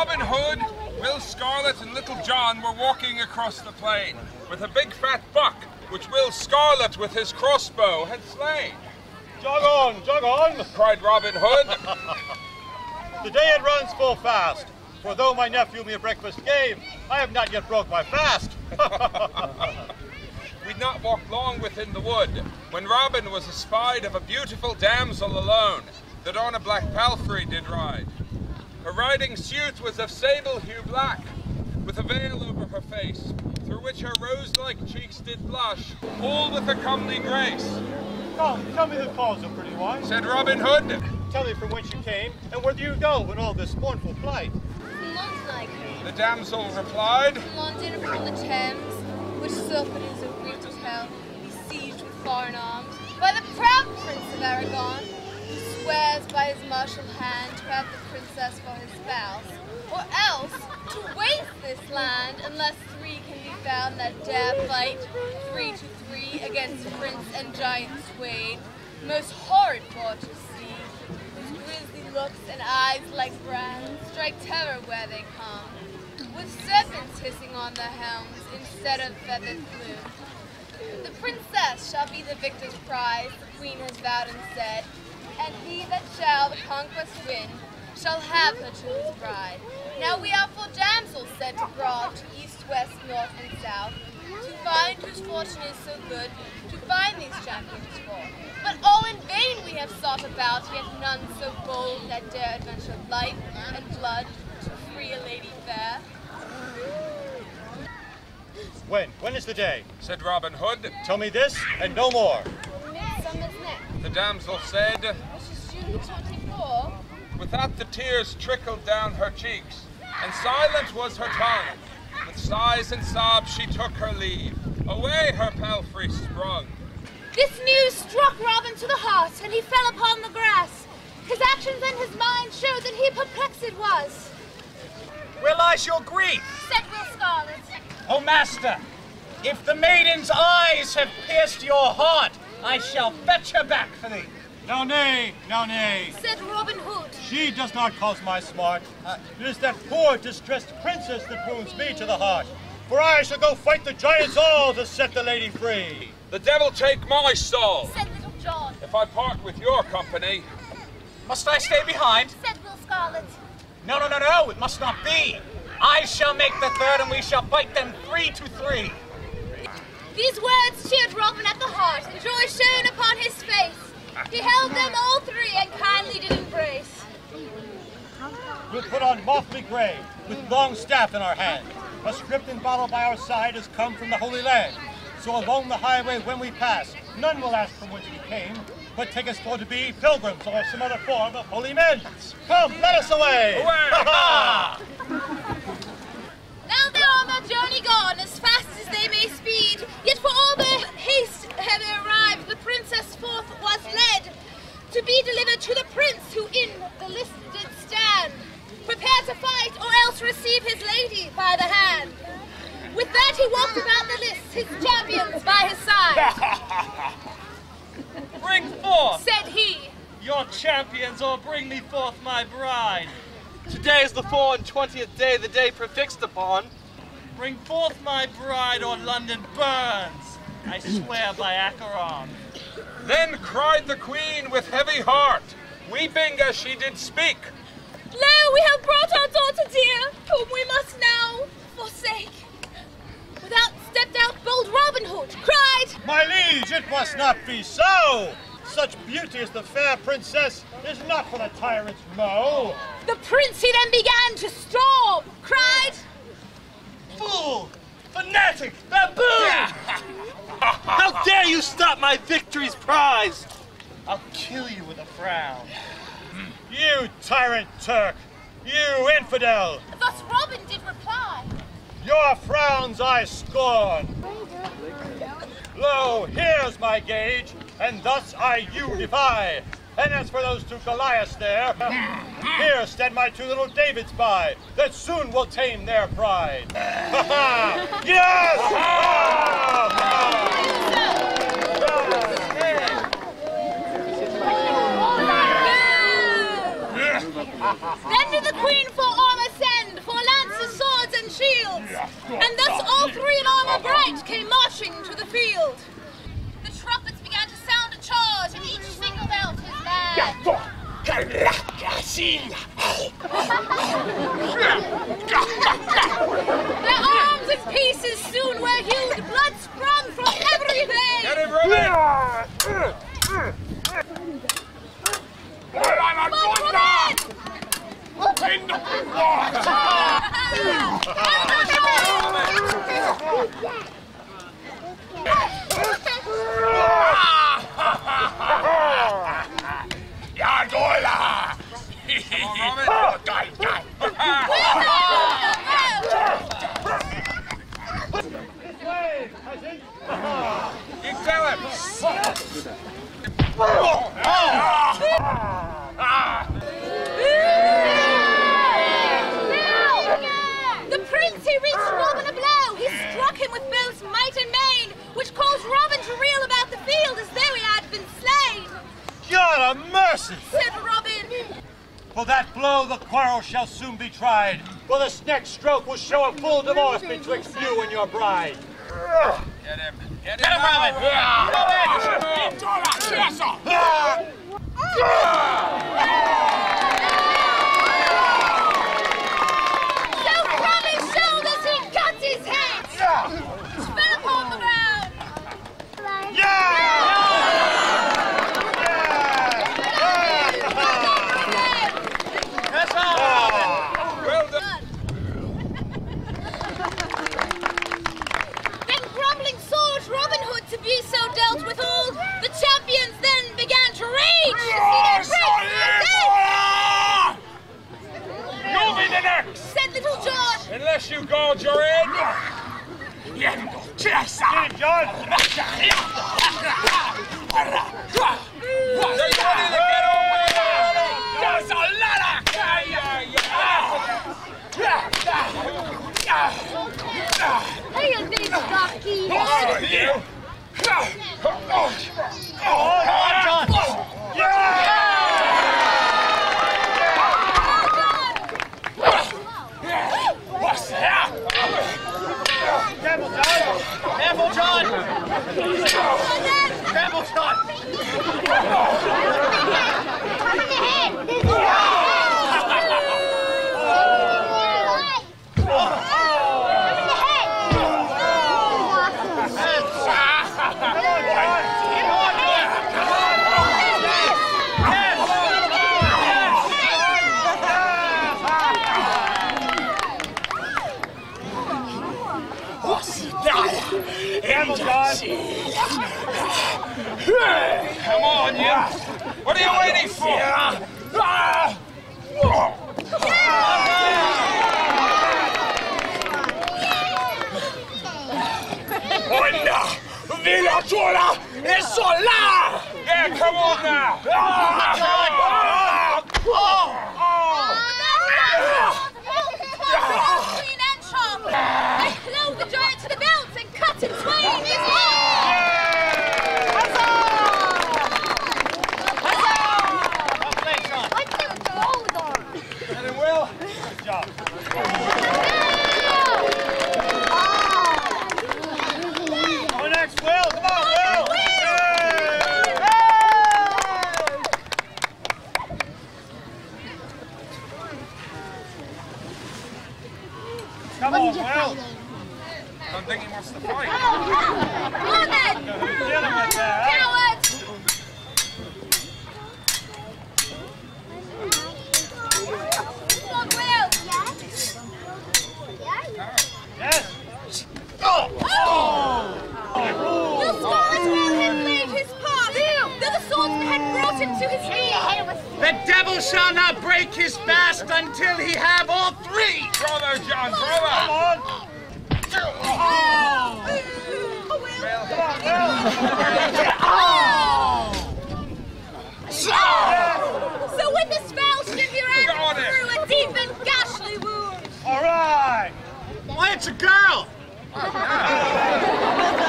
Robin Hood, Will Scarlet and Little John were walking across the plain with a big fat buck which Will Scarlet with his crossbow had slain. Jog on, cried Robin Hood. The day it runs full fast, for though my nephew me a breakfast gave, I have not yet broke my fast. We'd not walked long within the wood, when Robin was espied of a beautiful damsel alone, that on a black palfrey did ride. Her riding suit was of sable hue black, with a veil over her face, through which her rose-like cheeks did blush, all with a comely grace. Come, tell me the cause, O pretty one, said Robin Hood. Tell me from whence you came, and where do you go in all this mournful plight? From London I came. The damsel replied. From London from the Thames, which suffered is a grief to tell, besieged with foreign arms, by the proud Prince of Aragon, who swears by his martial hand to have the princess for his spouse, or else to waste this land unless 3 can be found that dare fight 3 to 3 against prince and giant Swade, most horrid for to see, whose grisly looks and eyes like brands strike terror where they come, with serpents hissing on their helms instead of feathered plumes. The princess shall be the victor's prize, the queen has vowed and said, and he that shall the conquest win shall have her to his bride. Now we are 4 damsels sent abroad to east, west, north, and south, to find whose fortune is so good, to find these champions for. But all in vain we have sought about, yet none so bold that dare adventure life and blood to free a lady fair. When is the day? Said Robin Hood. Tell me this, and no more. Midsummer's next. The damsel said. Which is June 24. With that the tears trickled down her cheeks, and silent was her tongue. With sighs and sobs she took her leave. Away her palfrey sprung. This news struck Robin to the heart, and he fell upon the grass. His actions and his mind showed that he perplexed was. Where lies your grief? Said Will Scarlet. O master, if the maiden's eyes have pierced your heart, I shall fetch her back for thee. Now nay, Said Robin Hood. She does not cause my smart. It is that poor distressed princess that wounds me to the heart. For I shall go fight the giants all to set the lady free. The devil take my soul, Said Little John. if I part with your company. Must I stay behind? Said Will Scarlet. No, it must not be. I shall make the third, and we shall fight them 3 to 3. These words cheered Robin at the heart, and joy shone upon his face. He held them all 3 and kindly did embrace. We'll put on motley gray, with long staff in our hand. A script and bottle by our side has come from the Holy Land. So along the highway when we pass, none will ask from whence we came, but take us for to be pilgrims or some other form of holy men. Come, let us away! Away! Now they're on their journey gone, as fast as they may speed. Yet for all their haste had they arrived, the princess forth was led, to be delivered to the prince who in the list did stand, prepared to fight, or else receive his lady by the hand. With that he walked about the lists, his champions by his side. Bring forth, Said he, your champions, or bring me forth my bride. Today is the 24th day, the day prefixed upon. Bring forth my bride, or London burns. I swear by Acheron. Then cried the queen with heavy heart, weeping as she did speak. Lo, we have brought our daughter dear, whom we must now forsake. Without stepped out bold Robin Hood, cried, My liege, it must not be so! Such beauty as the fair princess is not for the tyrant's mow. The prince he then began to storm, cried, Fool! Fanatic! Baboon! How dare you stop my victory's prize? I'll kill you with a frown. You tyrant Turk! You infidel! Thus Robin did reply, Your frowns I scorn! Lo, here's my gage, and thus I you defy. And as for those 2 Goliaths there, here stand my 2 little Davids by, that soon will tame their pride. Ha ha! Yes! Then did the queen for armor send, shields. And thus all three in armor bright came marching to the field. The trumpets began to sound a charge, and each singled out his man. Their arms and pieces soon were hewed, blood sprung from every vein. Get him, Robin! You tell him! The prince, he reached Robin a blow. He struck him with both might and main, which caused Robin to reel about the field as though he had been slain. God of mercy! Said Robin. For that blow the quarrel shall soon be tried. For this next stroke will show a full divorce betwixt you and your bride. Get him! Get Get him, Robin! So from his shoulders he cut his head, which fell upon the ground. Well done! Then grumbling sword Robin Hood to be so dealt with all, the champions then began to rage to see their prince dead. You'll be the next! Said Little John. Unless you guard your head! John! Hey, you big cocky. Careful, John! Careful, John! Come on, you! What are you waiting for? Yeah, come on now! Clean and sharp. They clove the giant to the belt and cut in twain his arm. Get him, Will! Good job. Go next, Will! Come on, Will! Come on, Will! I don't think he wants to fight. Come on then! Dealing with that. Cowards! Come on, Will! Yes! The Swordsman had played his part, though the Swordsman had brought him to his knees. The devil shall not break his fast until he have all three! Bravo, John, Come bravo! on! So with this foul strip your Got hand it. through a deep and ghastly wound. All right! Why, it's a girl!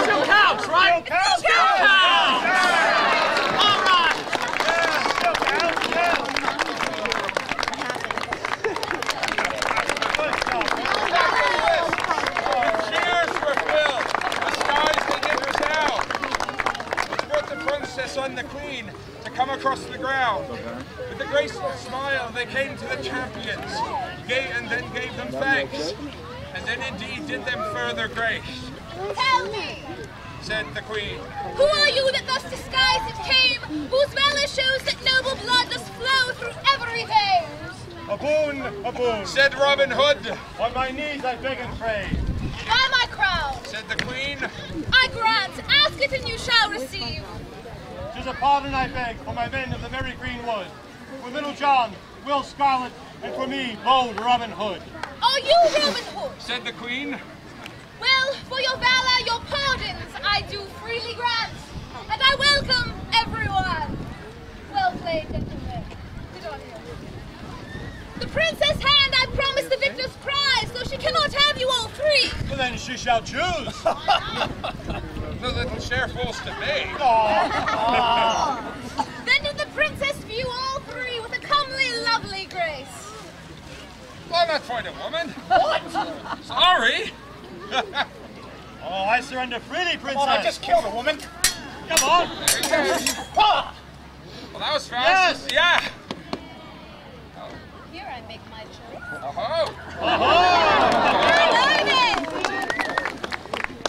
Still counts, right? Still counts. Still counts! All right! Still counts, yes. Good job. across the ground. With a graceful smile, they came to the champions, and then gave them thanks, and then indeed did them further grace. Tell me, Said the queen. who are you that thus disguised came, whose valor shows that noble blood does flow through every vein? A boon, Said Robin Hood. on my knees I beg and pray. By my crown, Said the queen. I grant, ask it and you shall receive. 'Tis a pardon I beg for my men of the merry green wood, for Little John, Will Scarlet, and for me, bold Robin Hood. Are you Robin Hood? Said the queen. Well, for your valor, your pardons I do freely grant, and I welcome everyone. Well played, gentlemen. Sit on here. The princess' hand I promise the victor's prize, though she cannot have you all three. Well, then she shall choose. The little share falls to me. Then did the princess view all three with a comely, lovely grace. I'm not quite a woman. What? Sorry. Oh, I surrender freely, princess. Oh, I just killed a woman. Come on. Ah! Well, that was fast. Yes. Yeah. Here I make my choice. Oh.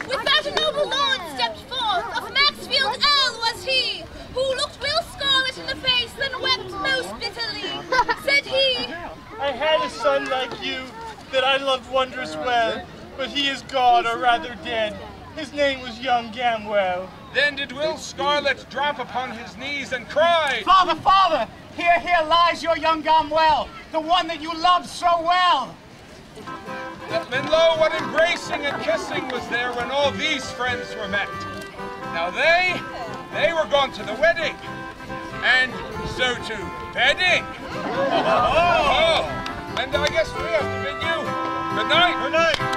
With that a noble lord stepped forth, of Maxfield Earl was he, who looked Will Scarlet in the face, then wept most bitterly. Said he, I had a son like you that I loved wondrous well, but he is gone, or rather dead. His name was young Gamwell. Then did Will Scarlet drop upon his knees and cried. Father, father, here lies your young Gamwell, the one that you loved so well. Then lo, what embracing and kissing was there when all these friends were met. Now they were gone to the wedding, and so to bedding. And I guess we have to bid you good night. Good night.